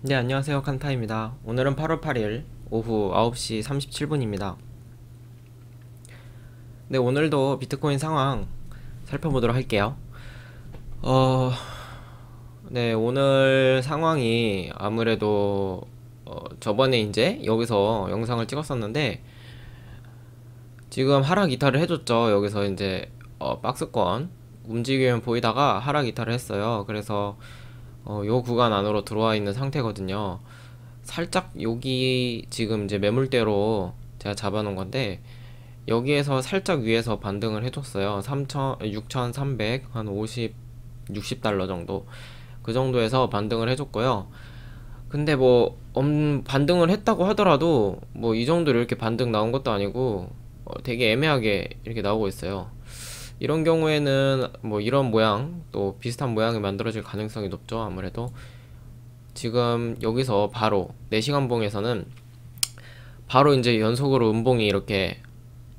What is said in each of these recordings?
네, 안녕하세요. 칸타입니다. 오늘은 8월 8일 오후 9시 37분입니다. 네, 오늘도 비트코인 상황 살펴보도록 할게요. 어, 네, 오늘 상황이 아무래도 저번에 이제 여기서 영상을 찍었었는데 지금 하락 이탈을 해줬죠. 여기서 이제 박스권 움직이면 보이다가 하락 이탈을 했어요. 그래서 요 구간 안으로 들어와 있는 상태거든요. 살짝 여기 지금 이제 매물대로 제가 잡아놓은 건데 여기에서 살짝 위에서 반등을 해줬어요. 6,300, 한 50, 60달러 정도. 그 정도에서 반등을 해줬고요. 근데 뭐, 반등을 했다고 하더라도, 뭐, 이 정도로 이렇게 반등 나온 것도 아니고, 되게 애매하게 이렇게 나오고 있어요. 이런 경우에는, 뭐, 이런 모양, 또 비슷한 모양이 만들어질 가능성이 높죠, 아무래도. 지금 여기서 바로, 4시간 봉에서는, 바로 이제 연속으로 음봉이 이렇게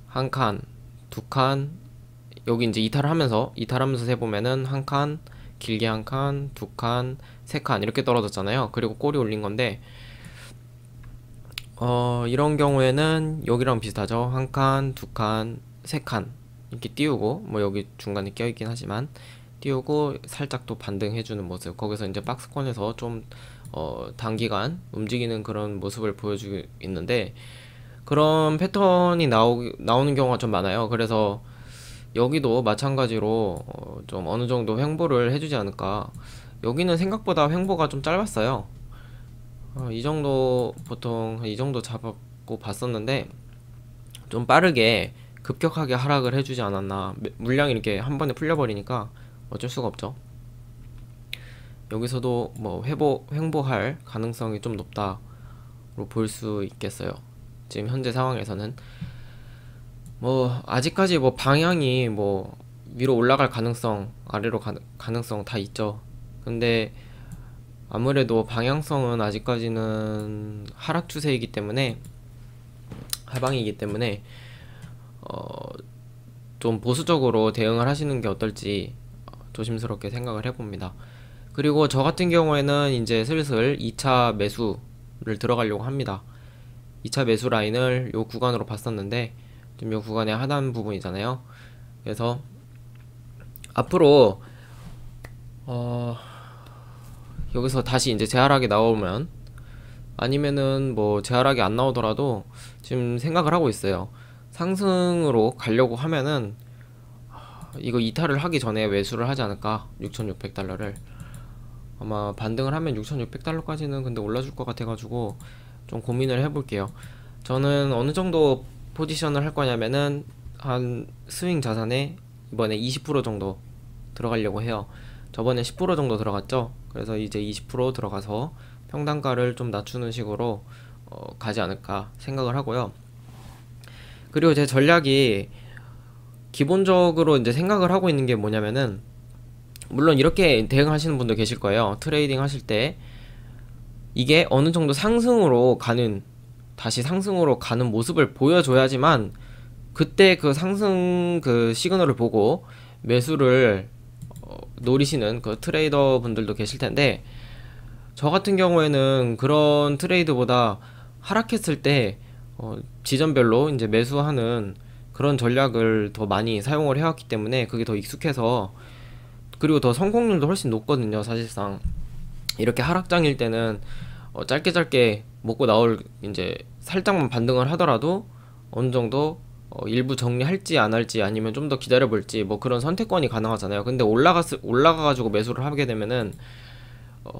한 칸, 두 칸, 여기 이제 이탈하면서 세보면은 한 칸, 길게 한 칸, 두 칸, 세 칸 이렇게 떨어졌잖아요. 그리고 꼬리 올린 건데, 이런 경우에는 여기랑 비슷하죠. 한 칸, 두 칸, 세 칸 이렇게 띄우고, 뭐 여기 중간에 껴있긴 하지만 띄우고 살짝 또 반등해주는 모습. 거기서 이제 박스권에서 좀 단기간 움직이는 그런 모습을 보여주고 있는데, 그런 패턴이 나오는 경우가 좀 많아요. 그래서 여기도 마찬가지로 좀 어느 정도 횡보를 해주지 않을까. 여기는 생각보다 횡보가 좀 짧았어요. 이 정도 보통 이 정도 잡았고 봤었는데 좀 빠르게 급격하게 하락을 해주지 않았나. 물량이 이렇게 한 번에 풀려버리니까 어쩔 수가 없죠. 여기서도 뭐 횡보할 가능성이 좀 높다로 볼 수 있겠어요. 지금 현재 상황에서는 뭐 아직까지 뭐 방향이 뭐 위로 올라갈 가능성, 아래로 가능성 다 있죠. 근데 아무래도 방향성은 아직까지는 하락 추세이기 때문에, 하방이기 때문에 좀 보수적으로 대응을 하시는 게 어떨지 조심스럽게 생각을 해봅니다. 그리고 저 같은 경우에는 이제 슬슬 2차 매수를 들어가려고 합니다. 2차 매수 라인을 요 구간으로 봤었는데 지금 요 구간의 하단 부분이잖아요. 그래서 앞으로 여기서 다시 이제 재하락이 나오면, 아니면은 뭐 재하락이 안 나오더라도 지금 생각을 하고 있어요. 상승으로 가려고 하면은 이거 이탈을 하기 전에 매수를 하지 않을까. 6,600달러를 아마 반등을 하면 6,600달러까지는 근데 올라줄 것 같아가지고 좀 고민을 해볼게요. 저는 어느 정도 포지션을 할 거냐면은 한 스윙 자산에 이번에 20% 정도 들어가려고 해요. 저번에 10% 정도 들어갔죠. 그래서 이제 20% 들어가서 평단가를 좀 낮추는 식으로 가지 않을까 생각을 하고요. 그리고 제 전략이 기본적으로 이제 생각을 하고 있는 게 뭐냐면은, 물론 이렇게 대응하시는 분도 계실 거예요. 트레이딩 하실 때 이게 어느 정도 상승으로 가는, 다시 상승으로 가는 모습을 보여줘야지만 그때 그 상승 그 시그널을 보고 매수를 노리시는 그 트레이더 분들도 계실 텐데, 저 같은 경우에는 그런 트레이드보다 하락했을 때 지점별로 이제 매수하는 그런 전략을 더 많이 사용을 해왔기 때문에 그게 더 익숙해서, 그리고 더 성공률도 훨씬 높거든요. 사실상 이렇게 하락장일 때는 짧게 짧게 먹고 나올, 이제 살짝만 반등을 하더라도 어느 정도 일부 정리할지 안 할지, 아니면 좀 더 기다려 볼지, 뭐 그런 선택권이 가능하잖아요. 근데 올라가가지고 매수를 하게 되면은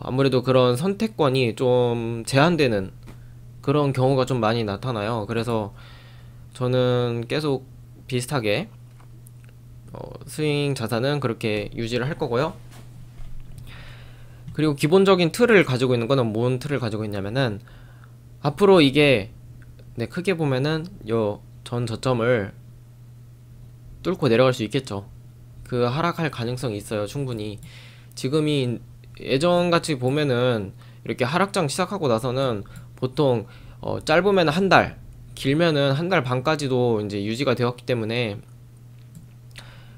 아무래도 그런 선택권이 좀 제한되는 그런 경우가 좀 많이 나타나요. 그래서 저는 계속 비슷하게 스윙 자산은 그렇게 유지를 할 거고요. 그리고 기본적인 틀을 가지고 있는 거는 뭔 틀을 가지고 있냐면은, 앞으로 이게 크게 보면은 요 전 저점을 뚫고 내려갈 수 있겠죠. 그 하락할 가능성이 있어요, 충분히. 지금이 예전같이 보면은 이렇게 하락장 시작하고 나서는 보통 짧으면 한 달, 길면은 한 달 반까지도 이제 유지가 되었기 때문에,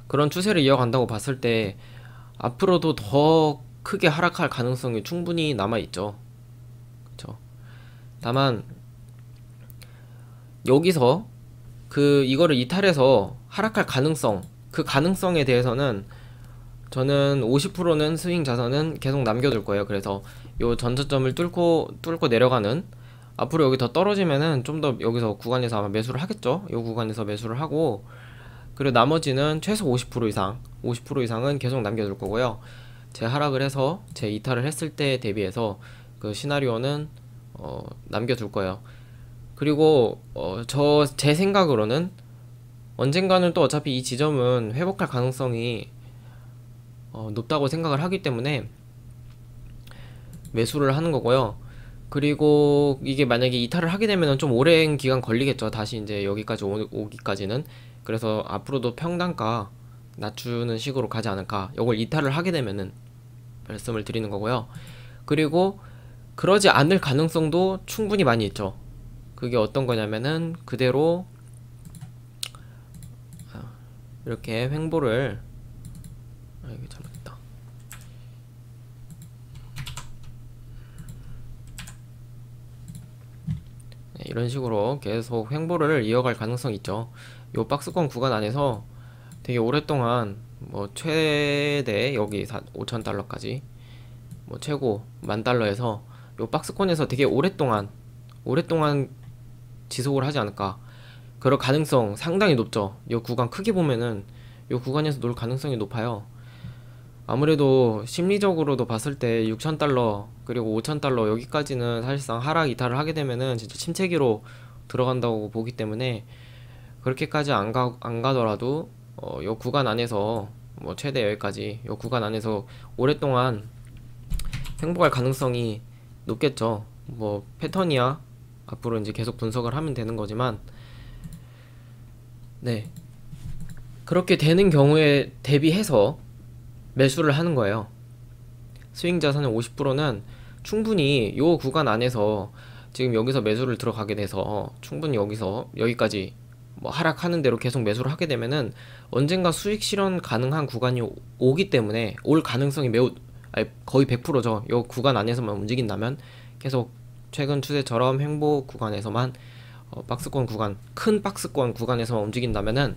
그런 추세를 이어간다고 봤을 때 앞으로도 더 크게 하락할 가능성이 충분히 남아 있죠. 그쵸. 다만 여기서 이거를 이탈해서 하락할 가능성, 그 가능성에 대해서는 저는 50%는 스윙 자산은 계속 남겨둘 거예요. 그래서 요 전저점을 뚫고 내려가는, 앞으로 여기 더 떨어지면은 좀 더 여기서 구간에서 아마 매수를 하겠죠. 요 구간에서 매수를 하고, 그리고 나머지는 최소 50% 이상, 50% 이상은 계속 남겨둘 거고요. 제 하락을 해서 제 이탈을 했을 때 대비해서 그 시나리오는 남겨둘 거예요. 그리고 제 생각으로는 언젠가는 또 어차피 이 지점은 회복할 가능성이 높다고 생각을 하기 때문에 매수를 하는 거고요. 그리고 이게 만약에 이탈을 하게 되면 좀 오랜 기간 걸리겠죠. 다시 이제 여기까지 오기까지는. 그래서 앞으로도 평단가 낮추는 식으로 가지 않을까. 이걸 이탈을 하게 되면은 말씀을 드리는 거고요. 그리고 그러지 않을 가능성도 충분히 많이 있죠. 그게 어떤 거냐면은 그대로 이렇게 횡보를, 이게 잘못됐다. 네, 이런 식으로 계속 횡보를 이어갈 가능성이 있죠. 요 박스권 구간 안에서 되게 오랫동안 뭐 최대 여기 5,000달러까지 뭐 최고 10,000달러에서 요 박스권에서 되게 오랫동안 지속을 하지 않을까. 그럴 가능성 상당히 높죠. 요 구간 크게 보면은 요 구간에서 놀 가능성이 높아요. 아무래도 심리적으로도 봤을 때 6,000달러 그리고 5,000달러 여기까지는 사실상 하락 이탈을 하게 되면은 진짜 침체기로 들어간다고 보기 때문에, 그렇게까지 안 가더라도 요 구간 안에서 뭐 최대 여기까지 요 구간 안에서 오랫동안 행복할 가능성이 높겠죠. 뭐 패턴이야 앞으로 이제 계속 분석을 하면 되는 거지만, 네, 그렇게 되는 경우에 대비해서 매수를 하는 거예요. 스윙 자산의 50%는 충분히 요 구간 안에서 지금 여기서 매수를 들어가게 돼서 충분히 여기까지 뭐 하락하는 대로 계속 매수를 하게 되면은 언젠가 수익 실현 가능한 구간이 오기 때문에, 올 가능성이 거의 100%죠. 요 구간 안에서만 움직인다면 계속 최근 추세처럼 횡보 구간에서만 박스권 구간, 큰 박스권 구간에서만 움직인다면은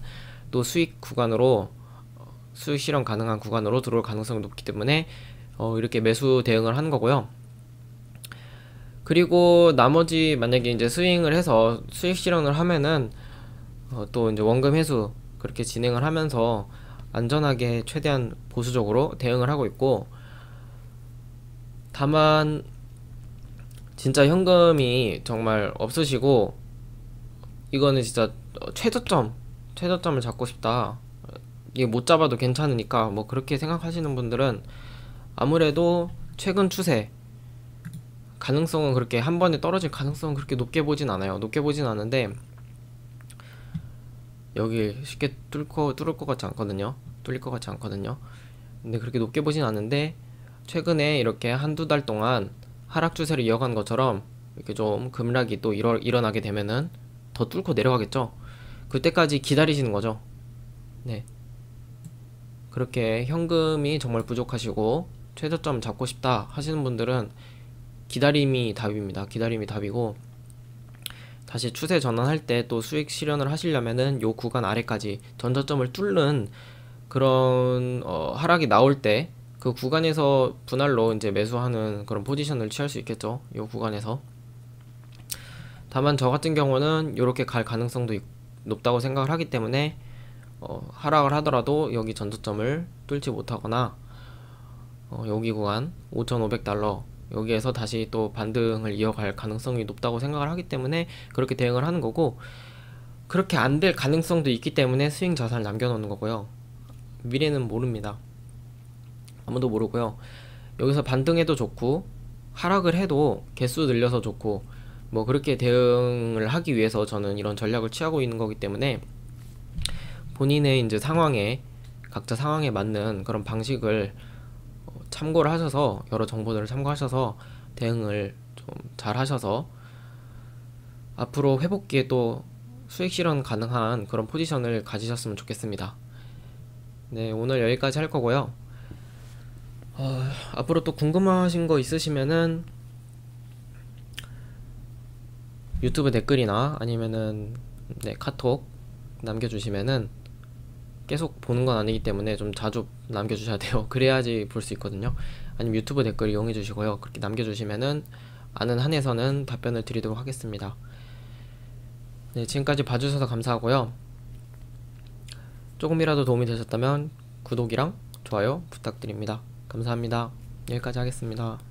또 수익 구간으로, 수익 실현 가능한 구간으로 들어올 가능성이 높기 때문에 이렇게 매수 대응을 하는 거고요. 그리고 나머지 만약에 이제 스윙을 해서 수익 실현을 하면은 또 이제 원금 회수 그렇게 진행을 하면서 안전하게 최대한 보수적으로 대응을 하고 있고, 다만 진짜 현금이 정말 없으시고 이거는 진짜 최저점을 잡고 싶다, 이게 못 잡아도 괜찮으니까 뭐 그렇게 생각하시는 분들은 아무래도 최근 추세 가능성은, 그렇게 한 번에 떨어질 가능성은 그렇게 높게 보진 않아요. 높게 보진 않은데 여기 쉽게 뚫을 것 같지 않거든요. 뚫릴 것 같지 않거든요. 근데 그렇게 높게 보진 않는데, 최근에 이렇게 한두 달 동안 하락 추세를 이어간 것처럼 이렇게 좀 급락이 또 일어나게 되면은 더 뚫고 내려가겠죠. 그때까지 기다리시는 거죠. 네, 그렇게 현금이 정말 부족하시고 최저점 잡고 싶다 하시는 분들은 기다림이 답입니다. 기다림이 답이고, 다시 추세 전환할 때 또 수익 실현을 하시려면은 요 구간 아래까지 전저점을 뚫는 그런 하락이 나올 때 그 구간에서 분할로 이제 매수하는 그런 포지션을 취할 수 있겠죠. 요 구간에서. 다만 저 같은 경우는 요렇게 갈 가능성도 높다고 생각을 하기 때문에 하락을 하더라도 여기 전저점을 뚫지 못하거나 여기 구간 5,500달러 여기에서 다시 또 반등을 이어갈 가능성이 높다고 생각을 하기 때문에 그렇게 대응을 하는 거고, 그렇게 안 될 가능성도 있기 때문에 스윙 자산을 남겨놓는 거고요. 미래는 모릅니다. 아무도 모르고요. 여기서 반등해도 좋고 하락을 해도 개수 늘려서 좋고, 뭐 그렇게 대응을 하기 위해서 저는 이런 전략을 취하고 있는 거기 때문에, 본인의 이제 각자 상황에 맞는 그런 방식을 참고를 하셔서, 여러 정보들을 참고하셔서 대응을 좀 잘 하셔서 앞으로 회복기에 또 수익 실현 가능한 그런 포지션을 가지셨으면 좋겠습니다. 네, 오늘 여기까지 할 거고요. 앞으로 또 궁금하신 거 있으시면은 유튜브 댓글이나 아니면은 네, 카톡 남겨주시면은 계속 보는 건 아니기 때문에 좀 자주 남겨주셔야 돼요. 그래야지 볼 수 있거든요. 아니면 유튜브 댓글 이용해 주시고요. 그렇게 남겨주시면은 아는 한에서는 답변을 드리도록 하겠습니다. 네, 지금까지 봐주셔서 감사하고요. 조금이라도 도움이 되셨다면 구독이랑 좋아요 부탁드립니다. 감사합니다. 여기까지 하겠습니다.